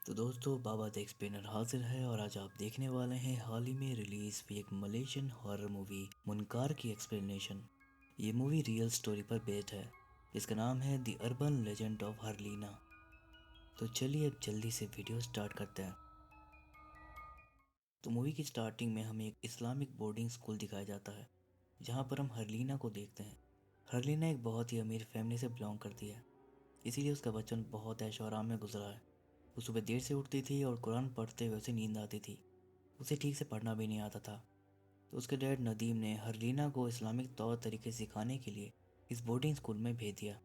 तो दोस्तों, बाबा the explainer हाजिर है और आज आप देखने वाले हैं हाल ही में रिलीज हुई एक मलेशियन हॉरर मूवी मुनकार की एक्सप्लेनेशन। ये मूवी रियल स्टोरी पर बेस्ड है जिसका नाम है द अर्बन लेजेंड ऑफ हरलीना। तो चलिए अब जल्दी से वीडियो स्टार्ट करते हैं। तो मूवी की स्टार्टिंग में हमें एक इस्लामिक बोर्डिंग स्कूल दिखाया जाता है जहाँ पर हम हरलीना को देखते हैं। हरलीना एक बहुत ही अमीर फैमिली से बिलोंग करती है, इसीलिए उसका बचपन बहुत ऐशो आराम में गुजरा है। वो सुबह देर से उठती थी और कुरान पढ़ते हुए उसे नींद आती थी। उसे ठीक से पढ़ना भी नहीं आता था। तो उसके डैड नदीम ने हरलीना को इस्लामिक तौर तरीके सिखाने के लिए इस बोर्डिंग स्कूल में भेज दिया,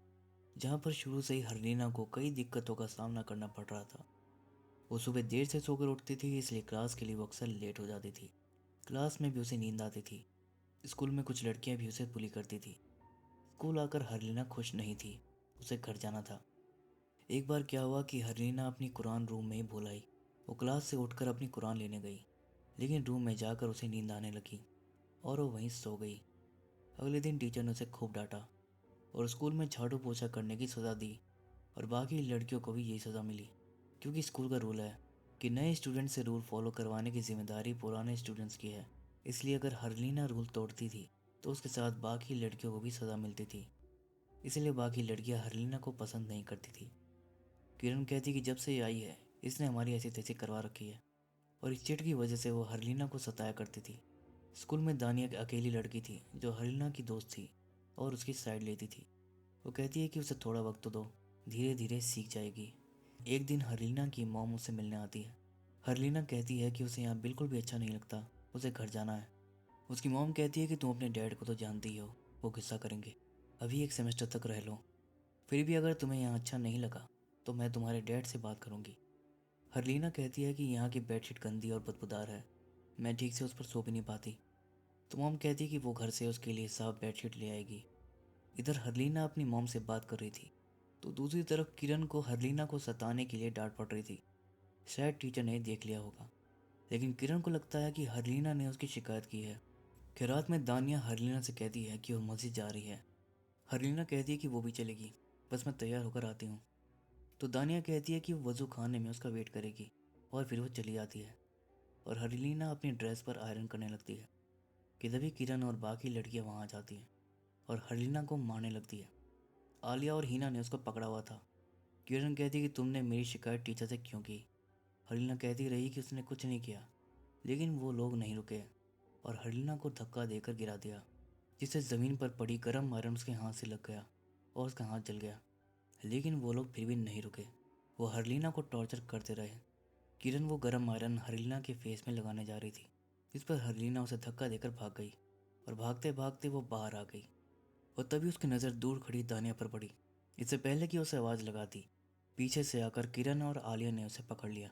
जहाँ पर शुरू से ही हरलीना को कई दिक्कतों का सामना करना पड़ रहा था। वो सुबह देर से सोकर उठती थी, इसलिए क्लास के लिए वो अक्सर लेट हो जाती थी। क्लास में भी उसे नींद आती थी। स्कूल में कुछ लड़कियां भी उसे बुली करती थी। स्कूल आकर हरलीना खुश नहीं थी, उसे घर जाना था। एक बार क्या हुआ कि हरलीना अपनी कुरान रूम में ही भूल आई। वो क्लास से उठकर अपनी कुरान लेने गई, लेकिन रूम में जाकर उसे नींद आने लगी और वो वहीं सो गई। अगले दिन टीचर ने उसे खूब डांटा और स्कूल में झाड़ू पोछा करने की सज़ा दी, और बाकी लड़कियों को भी यही सज़ा मिली, क्योंकि स्कूल का रूल है कि नए स्टूडेंट से रूल फॉलो करवाने की जिम्मेदारी पुराने स्टूडेंट्स की है। इसलिए अगर हरलीना रूल तोड़ती थी तो उसके साथ बाकी लड़कियों को भी सज़ा मिलती थी। इसलिए बाकी लड़कियां हरलीना को पसंद नहीं करती थी। किरण कहती कि जब से ये आई है इसने हमारी ऐसी तैसी करवा रखी है, और इस चिट की वजह से वो हरलीना को सताया करती थी। स्कूल में दानिया एक अकेली लड़की थी जो हरलीना की दोस्त थी और उसकी साइड लेती थी। वो कहती है कि उसे थोड़ा वक्त तो दो, धीरे धीरे सीख जाएगी। एक दिन हरलीना की मॉम उससे मिलने आती है। हरलीना कहती है कि उसे यहाँ बिल्कुल भी अच्छा नहीं लगता, उसे घर जाना है। उसकी मॉम कहती है कि तुम अपने डैड को तो जानती ही हो, वो गुस्सा करेंगे, अभी एक सेमेस्टर तक रह लो, फिर भी अगर तुम्हें यहाँ अच्छा नहीं लगा तो मैं तुम्हारे डैड से बात करूँगी। हरलीना कहती है कि यहाँ की बेडशीट गंदी और बदबूदार है, मैं ठीक से उस पर सो भी नहीं पाती। तो मॉम कहती है कि वो घर से उसके लिए साफ बेडशीट ले आएगी। इधर हरलीना अपनी मॉम से बात कर रही थी, तो दूसरी तरफ किरण को हरलीना को सताने के लिए डांट पड़ रही थी। शायद टीचर ने देख लिया होगा, लेकिन किरण को लगता है कि हरलीना ने उसकी शिकायत की है। कि रात में दानिया हरलीना से कहती है कि वो मस्जिद जा रही है। हरलीना कहती है कि वो भी चलेगी, बस मैं तैयार होकर आती हूँ। तो दानिया कहती है कि वो वज़ू खाने में उसका वेट करेगी, और फिर वो चली जाती है और हरलीना अपनी ड्रेस पर आयरन करने लगती है कि तभी किरण और बाकी लड़कियां वहां आ जाती हैं और हरलीना को मारने लगती है। आलिया और हीना ने उसको पकड़ा हुआ था। किरण कहती है कि तुमने मेरी शिकायत टीचर से क्यों की। हरलीना कहती रही कि उसने कुछ नहीं किया, लेकिन वो लोग नहीं रुके और हरलीना को धक्का देकर गिरा दिया, जिससे ज़मीन पर पड़ी गर्म आयरन उसके हाथ से लग गया और उसका हाथ जल गया। लेकिन वो लोग फिर भी नहीं रुके, वो हरलीना को टॉर्चर करते रहे। किरण वो गर्म आयरन हरलीना के फेस में लगाने जा रही थी, जिस पर हरलीना उसे धक्का देकर भाग गई और भागते भागते वो बाहर आ गई। और तभी उसकी नज़र दूर खड़ी दानिया पर पड़ी। इससे पहले कि उसे आवाज़ लगाती, पीछे से आकर किरण और आलिया ने उसे पकड़ लिया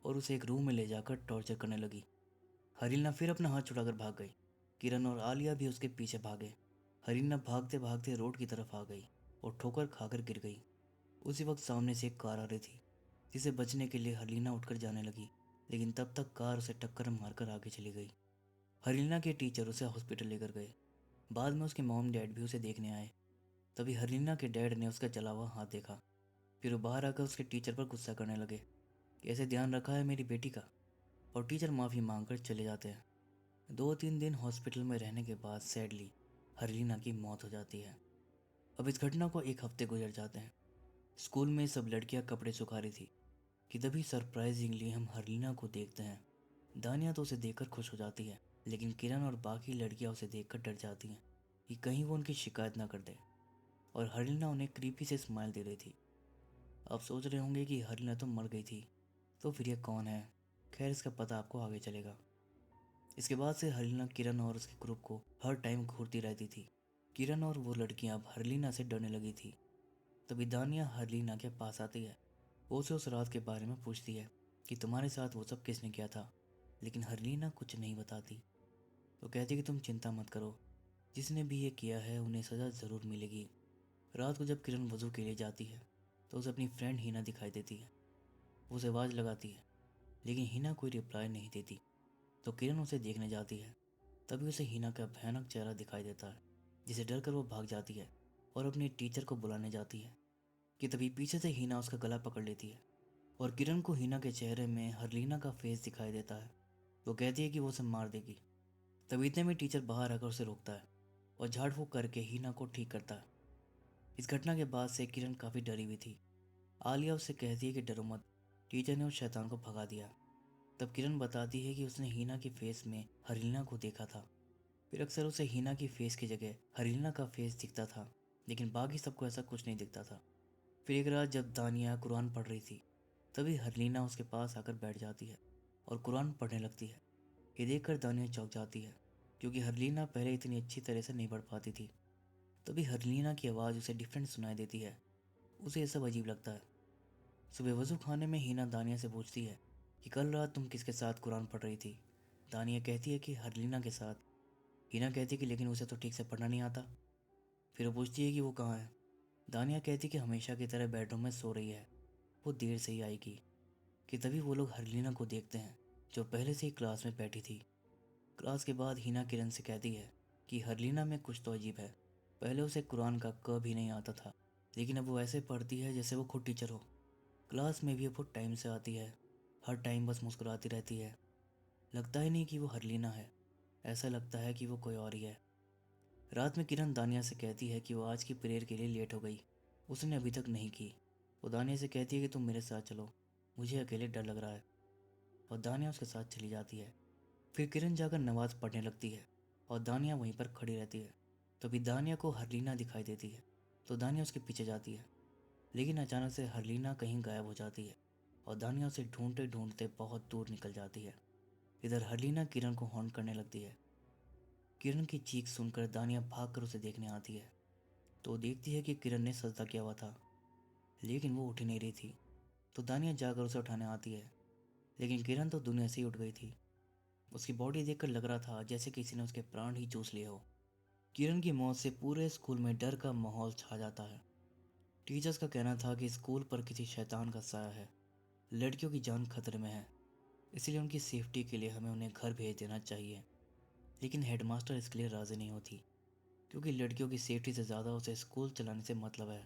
और उसे एक रूम में ले जाकर टॉर्चर करने लगी। हरीना फिर अपना हाथ छुड़ाकर भाग गई। किरण और आलिया भी उसके पीछे भागे। हरीना भागते भागते रोड की तरफ आ गई और ठोकर खाकर गिर गई। उसी वक्त सामने से एक कार आ रही थी, जिसे बचने के लिए हरीना उठकर जाने लगी, लेकिन तब तक कार उसे टक्कर मारकर आगे चली गई। हरीना के टीचर उसे हॉस्पिटल लेकर गए। बाद में उसके मॉम डैड भी उसे देखने आए। तभी हरीना के डैड ने उसका जला हुआ हाथ देखा। फिर वो बाहर आकर उसके टीचर पर गुस्सा करने लगे कि ऐसे ध्यान रखा है मेरी बेटी का, और टीचर माफ़ी मांगकर चले जाते हैं। 2-3 दिन हॉस्पिटल में रहने के बाद सैडली हरलीना की मौत हो जाती है। अब इस घटना को एक हफ्ते गुजर जाते हैं। स्कूल में सब लड़कियां कपड़े सुखा रही थी कि तभी सरप्राइजिंगली हम हरलीना को देखते हैं। दानिया तो उसे देखकर खुश हो जाती है, लेकिन किरण और बाकी लड़कियां उसे देखकर डर जाती हैं कि कहीं वो उनकी शिकायत ना कर दे। और हरलीना उन्हें क्रीपी से स्माइल दे रही थी। आप सोच रहे होंगे कि हरलीना तो मर गई थी, तो फिर ये कौन है? खैर, इसका पता आपको आगे चलेगा। इसके बाद से हरलीना किरण और उसके ग्रुप को हर टाइम घूरती रहती थी। किरण और वो लड़कियां अब हरलीना से डरने लगी थी। तभी दानिया हरलीना के पास आती है। वो उसे उस रात के बारे में पूछती है कि तुम्हारे साथ वो सब किसने किया था, लेकिन हरलीना कुछ नहीं बताती। तो कहती कि तुम चिंता मत करो, जिसने भी ये किया है उन्हें सज़ा ज़रूर मिलेगी। रात को जब किरण वज़ू के लिए जाती है तो उसे अपनी फ्रेंड हीना दिखाई देती है। वो उसे आवाज़ लगाती है, लेकिन हीना कोई रिप्लाई नहीं देती। तो किरण उसे देखने जाती है। तभी उसे हीना का भयानक चेहरा दिखाई देता है, जिसे डर कर वो भाग जाती है और अपने टीचर को बुलाने जाती है कि तभी पीछे से हीना उसका गला पकड़ लेती है और किरण को हीना के चेहरे में हरलीना का फेस दिखाई देता है। वो कहती है कि वो उसे मार देगी। तब इतने में टीचर बाहर आकर उसे रोकता है और झाड़ फूक करके हीना को ठीक करता है। इस घटना के बाद से किरण काफ़ी डरी हुई थी। आलिया उससे कहती है कि डरो मत, टीचर ने उस शैतान को भगा दिया। तब किरण बताती है कि उसने हीना के फेस में हरलीना को देखा था। फिर अक्सर उसे हीना की फेस की जगह हरलीना का फेस दिखता था, लेकिन बाकी सबको ऐसा कुछ नहीं दिखता था। फिर एक रात जब दानिया कुरान पढ़ रही थी, तभी हरलीना उसके पास आकर बैठ जाती है और कुरान पढ़ने लगती है। ये देखकर दानिया चौंक जाती है, क्योंकि हरलीना पहले इतनी अच्छी तरह से नहीं पढ़ पाती थी। तभी हरलीना की आवाज़ उसे डिफरेंट सुनाई देती है। उसे ये सब अजीब लगता है। सुबह वजू खाने में हीना दानिया से पूछती है कि कल रात तुम किसके साथ कुरान पढ़ रही थी। दानिया कहती है कि हरलीना के साथ। हीना कहती है कि लेकिन उसे तो ठीक से पढ़ना नहीं आता। फिर वो पूछती है कि वो कहाँ है। दानिया कहती है कि हमेशा की तरह बेडरूम में सो रही है, वो देर से ही आएगी। कि तभी वो लोग हरलीना को देखते हैं, जो पहले से ही क्लास में बैठी थी। क्लास के बाद हीना किरण से कहती है कि हरलीना में कुछ तो अजीब है। पहले उसे कुरान का क भी नहीं आता था, लेकिन अब वो ऐसे पढ़ती है जैसे वो खुद टीचर हो। क्लास में भी अब वो टाइम से आती है, हर टाइम बस मुस्कुराती रहती है। लगता ही नहीं कि वो हरलीना है, ऐसा लगता है कि वो कोई और ही है। रात में किरण दानिया से कहती है कि वो आज की प्रेयर के लिए लेट हो गई, उसने अभी तक नहीं की। वो दानिया से कहती है कि तुम मेरे साथ चलो, मुझे अकेले डर लग रहा है। और दानिया उसके साथ चली जाती है। फिर किरण जाकर नमाज पढ़ने लगती है और दानिया वहीं पर खड़ी रहती है। तभी दानिया को हरलीना दिखाई देती है, तो दानिया उसके पीछे जाती है। लेकिन अचानक से हरलीना कहीं गायब हो जाती है और दानिया उसे ढूंढते ढूंढते बहुत दूर निकल जाती है। इधर हरलीना किरण को हॉन्ट करने लगती है। किरण की चीख सुनकर दानिया भागकर उसे देखने आती है, तो देखती है कि किरण ने सजदा किया हुआ था, लेकिन वो उठ ही नहीं रही थी। तो दानिया जाकर उसे उठाने आती है, लेकिन किरण तो दुनिया से ही उठ गई थी। उसकी बॉडी देखकर लग रहा था जैसे किसी ने उसके प्राण ही चूस लिए हो। किरण की मौत से पूरे स्कूल में डर का माहौल छा जाता है। टीचर्स का कहना था कि स्कूल पर किसी शैतान का साया है, लड़कियों की जान खतरे में है, इसलिए उनकी सेफ्टी के लिए हमें उन्हें घर भेज देना चाहिए। लेकिन हेडमास्टर इसके लिए राज़ी नहीं होती, क्योंकि लड़कियों की सेफ्टी से ज़्यादा उसे स्कूल चलाने से मतलब है।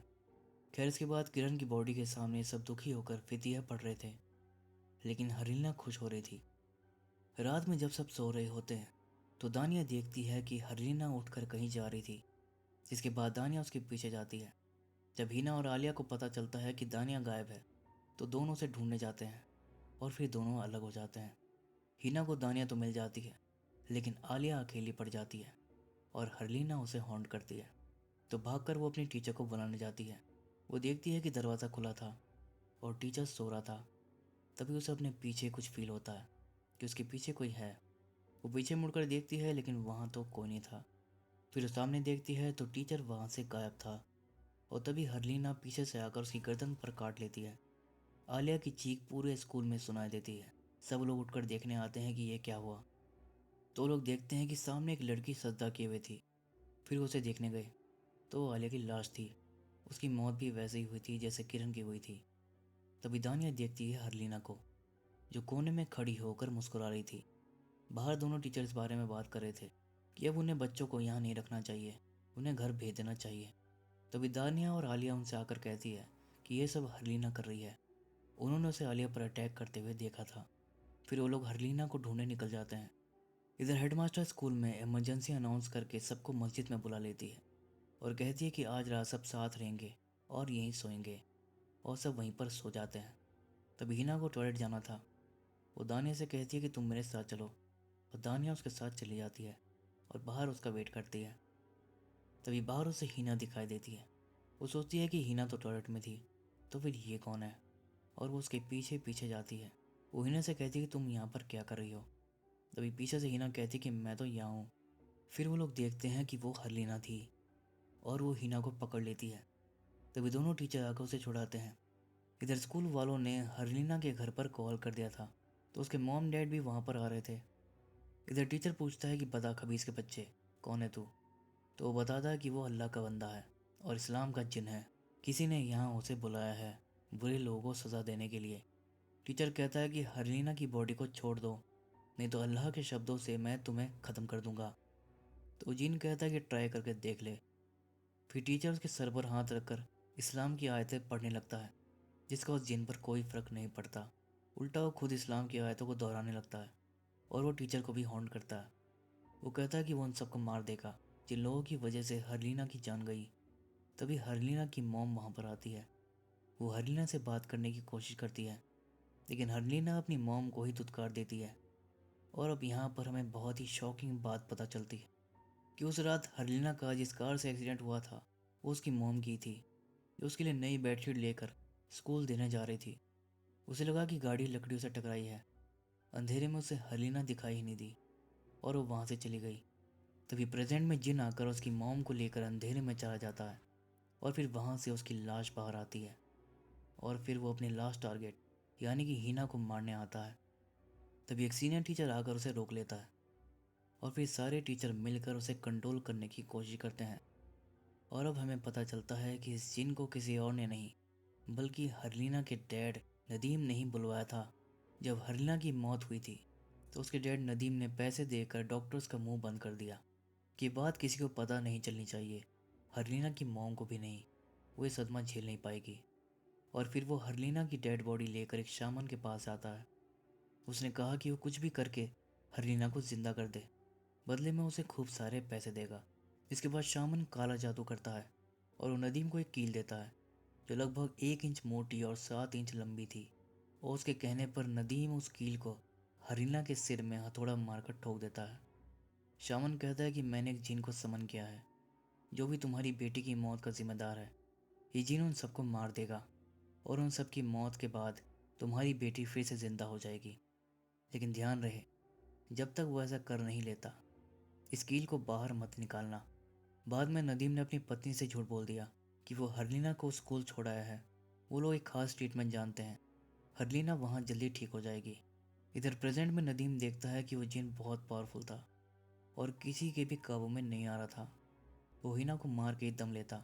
खैर, इसके बाद किरण की बॉडी के सामने सब दुखी होकर फितिया पढ़ रहे थे, लेकिन हरीना खुश हो रही थी। रात में जब सब सो रहे होते हैं, तो दानिया देखती है कि हरीना उठकर कहीं जा रही थी, जिसके बाद दानिया उसके पीछे जाती है। जब हीना और आलिया को पता चलता है कि दानिया गायब है, तो दोनों उसे ढूंढने जाते हैं और फिर दोनों अलग हो जाते हैं। हीना को दानिया तो मिल जाती है, लेकिन आलिया अकेली पड़ जाती है और हरलीना उसे हॉन्ट करती है। तो भागकर वो अपनी टीचर को बुलाने जाती है। वो देखती है कि दरवाज़ा खुला था और टीचर सो रहा था। तभी उसे अपने पीछे कुछ फील होता है कि उसके पीछे कोई है। वो पीछे मुड़कर देखती है, लेकिन वहाँ तो कोई नहीं था। फिर वो सामने देखती है तो टीचर वहाँ से गायब था। और तभी हरलीना पीछे से आकर उसकी गर्दन पर काट लेती है। आलिया की चीख पूरे स्कूल में सुनाई देती है। सब लोग उठकर देखने आते हैं कि ये क्या हुआ। तो लोग देखते हैं कि सामने एक लड़की सजदा किए हुए थी। फिर वो उसे देखने गए, तो वो आलिया की लाश थी। उसकी मौत भी वैसे ही हुई थी जैसे किरण की हुई थी। तभी दानिया देखती है हरलीना को, जो कोने में खड़ी होकर मुस्कुरा रही थी। बाहर दोनों टीचर इस बारे में बात कर रहे थे कि अब उन्हें बच्चों को यहाँ नहीं रखना चाहिए, उन्हें घर भेज देना चाहिए। तभी दानिया और आलिया उनसे आकर कहती है कि ये सब हरलीना कर रही है, उन्होंने उसे आलिया पर अटैक करते हुए देखा था। फिर वो लोग हरलीना को ढूंढने निकल जाते हैं। इधर हेडमास्टर स्कूल में इमरजेंसी अनाउंस करके सबको मस्जिद में बुला लेती है और कहती है कि आज रात सब साथ रहेंगे और यहीं सोएंगे। और सब वहीं पर सो जाते हैं। तब हीना को टॉयलेट जाना था। वो दानिया से कहती है कि तुम मेरे साथ चलो, और दानिया उसके साथ चली जाती है और बाहर उसका वेट करती है। तभी बाहर उसे हीना दिखाई देती है। वो सोचती है कि हीना तो टॉयलेट में थी, तो फिर ये कौन है, और वो उसके पीछे पीछे जाती है। वो हीना से कहती है कि तुम यहाँ पर क्या कर रही हो। तभी पीछे से हीना कहती है कि मैं तो यहाँ हूँ। फिर वो लोग देखते हैं कि वो हरलीना थी और वो हीना को पकड़ लेती है। तभी दोनों टीचर आकर उसे छुड़ाते हैं। इधर स्कूल वालों ने हरलीना के घर पर कॉल कर दिया था, तो उसके मॉम डैड भी वहाँ पर आ रहे थे। इधर टीचर पूछता है कि बता खबीस के बच्चे, कौन है तू। तो वो बताता है कि वो अल्लाह का बंदा है और इस्लाम का जिन है। किसी ने यहाँ उसे बुलाया है बुरे लोगों को सज़ा देने के लिए। टीचर कहता है कि हरलीना की बॉडी को छोड़ दो, नहीं तो अल्लाह के शब्दों से मैं तुम्हें ख़त्म कर दूंगा। तो जिन कहता है कि ट्राई करके देख ले। फिर टीचर उसके सर पर हाथ रखकर इस्लाम की आयतें पढ़ने लगता है, जिसका उस जिन पर कोई फ़र्क नहीं पड़ता। उल्टा वो खुद इस्लाम की आयतों को दोहराने लगता है और वो टीचर को भी हॉन्ट करता है। वो कहता है कि वो उन सबको मार देगा जिन लोगों की वजह से हरलीना की जान गई। तभी हरलीना की मॉम वहाँ पर आती है। वो हरलीना से बात करने की कोशिश करती है, लेकिन हरलीना अपनी मॉम को ही धुतकार देती है। और अब यहाँ पर हमें बहुत ही शॉकिंग बात पता चलती है कि उस रात हरलीना का जिस कार से एक्सीडेंट हुआ था वो उसकी मॉम की थी, जो उसके लिए नई बेडशीट लेकर स्कूल देने जा रही थी। उसे लगा कि गाड़ी लकड़ियों से टकराई है। अंधेरे में उसे हरलीना दिखाई ही नहीं दी और वो वहाँ से चली गई। तभी प्रेजेंट में जिन आकर उसकी मॉम को लेकर अंधेरे में चला जाता है और फिर वहाँ से उसकी लाश बाहर आती है। और फिर वो अपने लास्ट टारगेट यानी कि हीना को मारने आता है। तभी एक सीनियर टीचर आकर उसे रोक लेता है और फिर सारे टीचर मिलकर उसे कंट्रोल करने की कोशिश करते हैं। और अब हमें पता चलता है कि इस जिन को किसी और ने नहीं बल्कि हरलीना के डैड नदीम ने ही बुलवाया था। जब हरलीना की मौत हुई थी तो उसके डैड नदीम ने पैसे देकर डॉक्टर्स का मुंह बंद कर दिया कि बात किसी को पता नहीं चलनी चाहिए, हरलीना की मॉम को भी नहीं। वो ये सदमा झेल नहीं पाएगी। और फिर वो हरलीना की डेड बॉडी लेकर एक शामन के पास आता है। उसने कहा कि वो कुछ भी करके हरलीना को जिंदा कर दे, बदले में उसे खूब सारे पैसे देगा। इसके बाद शामन काला जादू करता है और वो नदीम को एक कील देता है जो लगभग 1 इंच मोटी और 7 इंच लंबी थी। और उसके कहने पर नदीम उस कील को हरलीना के सिर में हथौड़ा मारकर ठोक देता है। शामन कहता है कि मैंने एक जिन को समन किया है जो भी तुम्हारी बेटी की मौत का जिम्मेदार है। ये जिन उन सबको मार देगा और उन सब की मौत के बाद तुम्हारी बेटी फिर से जिंदा हो जाएगी। लेकिन ध्यान रहे, जब तक वो ऐसा कर नहीं लेता इस कील को बाहर मत निकालना। बाद में नदीम ने अपनी पत्नी से झूठ बोल दिया कि वो हरलीना को स्कूल छोड़ाया है। वो लोग एक खास ट्रीटमेंट जानते हैं, हरलीना वहाँ जल्दी ठीक हो जाएगी। इधर प्रेजेंट में नदीम देखता है कि वो जिन बहुत पावरफुल था और किसी के भी काबू में नहीं आ रहा था। वो हीना को मार के दम लेता।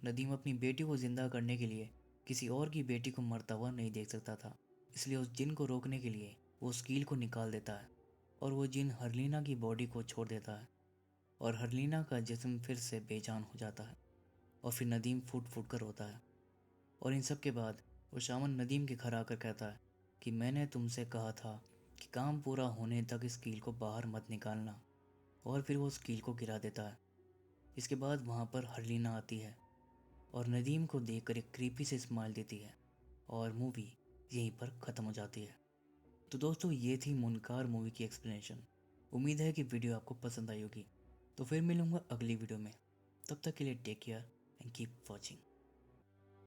नदीम अपनी बेटी को जिंदा करने के लिए किसी और की बेटी को मरता हुआ नहीं देख सकता था, इसलिए उस जिन को रोकने के लिए वो उस कील को निकाल देता है और वो जिन हरलीना की बॉडी को छोड़ देता है और हरलीना का जिस्म फिर से बेजान हो जाता है। और फिर नदीम फूट फूट कर रोता है। और इन सब के बाद वो शामन नदीम के घर आकर कहता है कि मैंने तुमसे कहा था कि काम पूरा होने तक इस कील को बाहर मत निकालना। और फिर वो उस कील को गिरा देता है। इसके बाद वहाँ पर हरलीना आती है और नदीम को देखकर एक क्रीपी से स्माइल देती है और मूवी यहीं पर ख़त्म हो जाती है। तो दोस्तों, ये थी मुनकार मूवी की एक्सप्लेनेशन। उम्मीद है कि वीडियो आपको पसंद आई होगी। तो फिर मिलूंगा अगली वीडियो में। तब तक के लिए take care and keep watching.